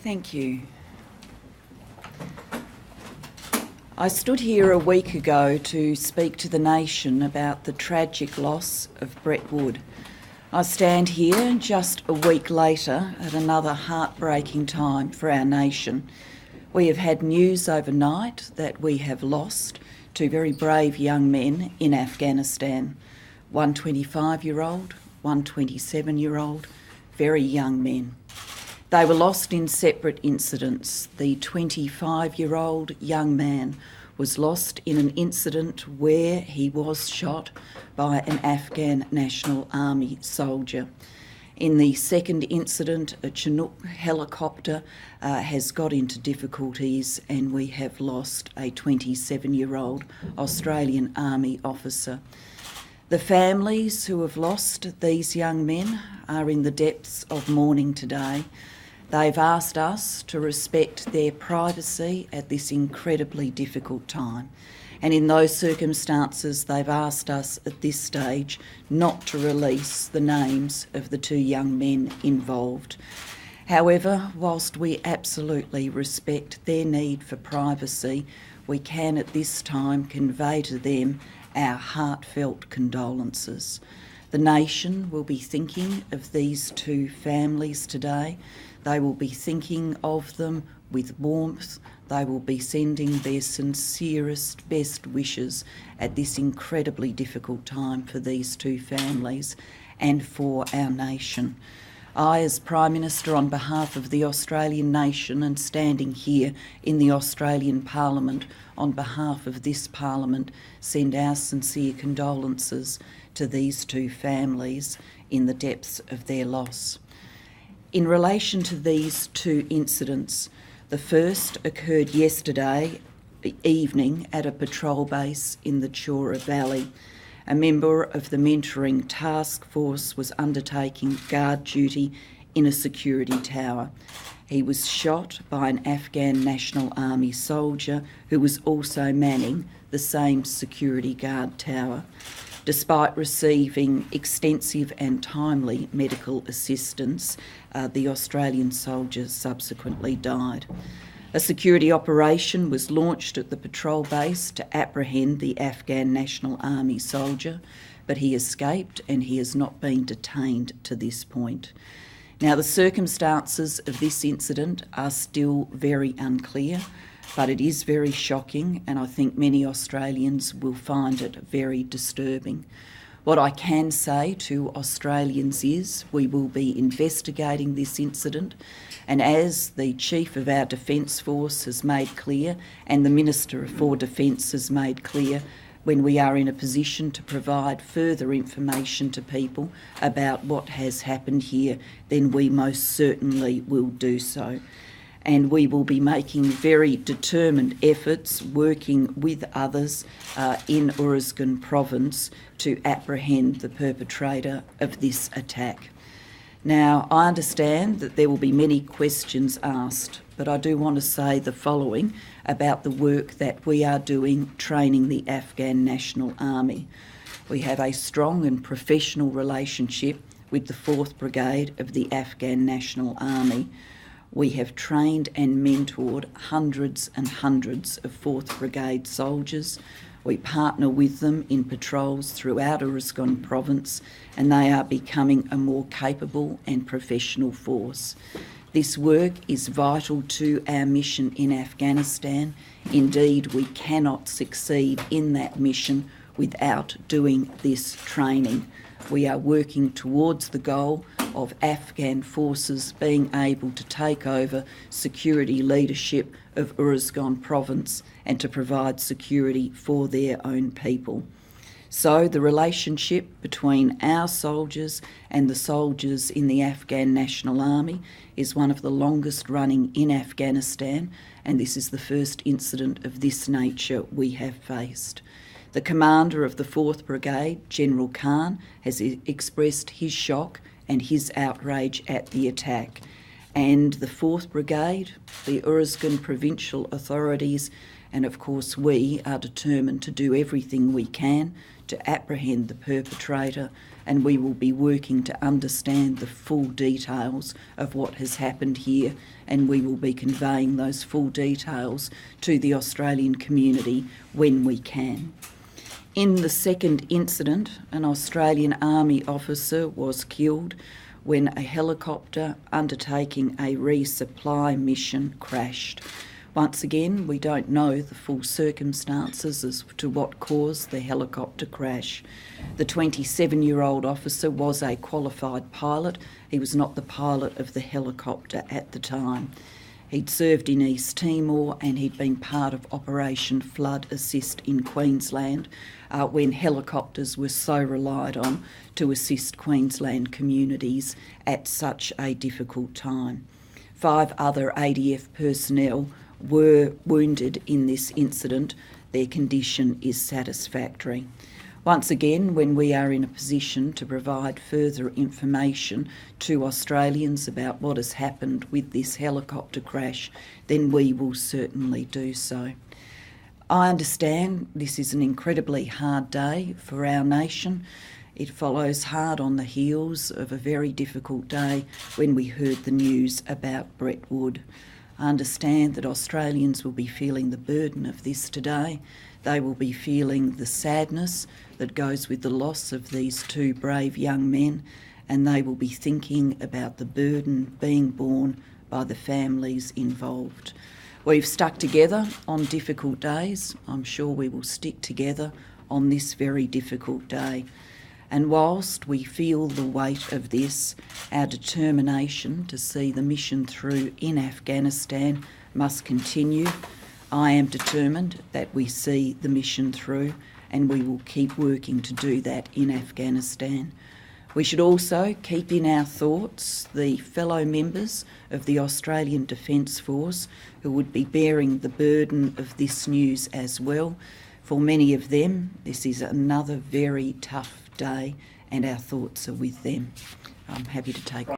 Thank you. I stood here a week ago to speak to the nation about the tragic loss of Brett Wood. I stand here just a week later at another heartbreaking time for our nation. We have had news overnight that we have lost two very brave young men in Afghanistan. One 25-year-old, one 27-year-old, very young men. They were lost in separate incidents. The 25-year-old young man was lost in an incident where he was shot by an Afghan National Army soldier. In the second incident, a Chinook helicopter has got into difficulties and we have lost a 27-year-old Australian Army officer. The families who have lost these young men are in the depths of mourning today. They've asked us to respect their privacy at this incredibly difficult time. And in those circumstances, they've asked us at this stage not to release the names of the two young men involved. However, whilst we absolutely respect their need for privacy, we can at this time convey to them our heartfelt condolences. The nation will be thinking of these two families today. They will be thinking of them with warmth. They will be sending their sincerest, best wishes at this incredibly difficult time for these two families and for our nation. I, as Prime Minister, on behalf of the Australian nation and standing here in the Australian Parliament on behalf of this Parliament, send our sincere condolences to these two families in the depths of their loss. In relation to these two incidents, the first occurred yesterday evening at a patrol base in the Chora Valley. A member of the mentoring task force was undertaking guard duty in a security tower. He was shot by an Afghan National Army soldier who was also manning the same security guard tower. Despite receiving extensive and timely medical assistance, the Australian soldier subsequently died. A security operation was launched at the patrol base to apprehend the Afghan National Army soldier, but he escaped and he has not been detained to this point. Now, the circumstances of this incident are still very unclear, but it is very shocking, and I think many Australians will find it very disturbing. What I can say to Australians is we will be investigating this incident, and as the Chief of our Defence Force has made clear, and the Minister for Defence has made clear, when we are in a position to provide further information to people about what has happened here, then we most certainly will do so. And we will be making very determined efforts, working with others in Uruzgan province to apprehend the perpetrator of this attack. Now, I understand that there will be many questions asked, but I do want to say the following about the work that we are doing training the Afghan National Army. We have a strong and professional relationship with the 4th Brigade of the Afghan National Army. We have trained and mentored hundreds and hundreds of 4th Brigade soldiers. We partner with them in patrols throughout Uruzgan province, and they are becoming a more capable and professional force. This work is vital to our mission in Afghanistan. Indeed, we cannot succeed in that mission without doing this training. We are working towards the goal of Afghan forces being able to take over security leadership of Uruzgan province and to provide security for their own people. So the relationship between our soldiers and the soldiers in the Afghan National Army is one of the longest running in Afghanistan, and this is the first incident of this nature we have faced. The commander of the 4th Brigade, General Khan, has expressed his shock and his outrage at the attack. And the 4th Brigade, the Uruzgan provincial authorities And of course we are determined to do everything we can to apprehend the perpetrator, and we will be working to understand the full details of what has happened here, and we will be conveying those full details to the Australian community when we can. In the second incident, an Australian Army officer was killed when a helicopter undertaking a resupply mission crashed. Once again, we don't know the full circumstances as to what caused the helicopter crash. The 27-year-old officer was a qualified pilot. He was not the pilot of the helicopter at the time. He'd served in East Timor and he'd been part of Operation Flood Assist in Queensland when helicopters were so relied on to assist Queensland communities at such a difficult time. 5 other ADF personnel were wounded in this incident. Their condition is satisfactory. Once again, when we are in a position to provide further information to Australians about what has happened with this helicopter crash, then we will certainly do so. I understand this is an incredibly hard day for our nation. It follows hard on the heels of a very difficult day when we heard the news about Brett Wood. I understand that Australians will be feeling the burden of this today. They will be feeling the sadness that goes with the loss of these 2 brave young men, and they will be thinking about the burden being borne by the families involved. We've stuck together on difficult days. I'm sure we will stick together on this very difficult day. And whilst we feel the weight of this, our determination to see the mission through in Afghanistan must continue. I am determined that we see the mission through, and we will keep working to do that in Afghanistan. We should also keep in our thoughts the fellow members of the Australian Defence Force who would be bearing the burden of this news as well. For many of them, this is another very tough day, and our thoughts are with them. I'm happy to take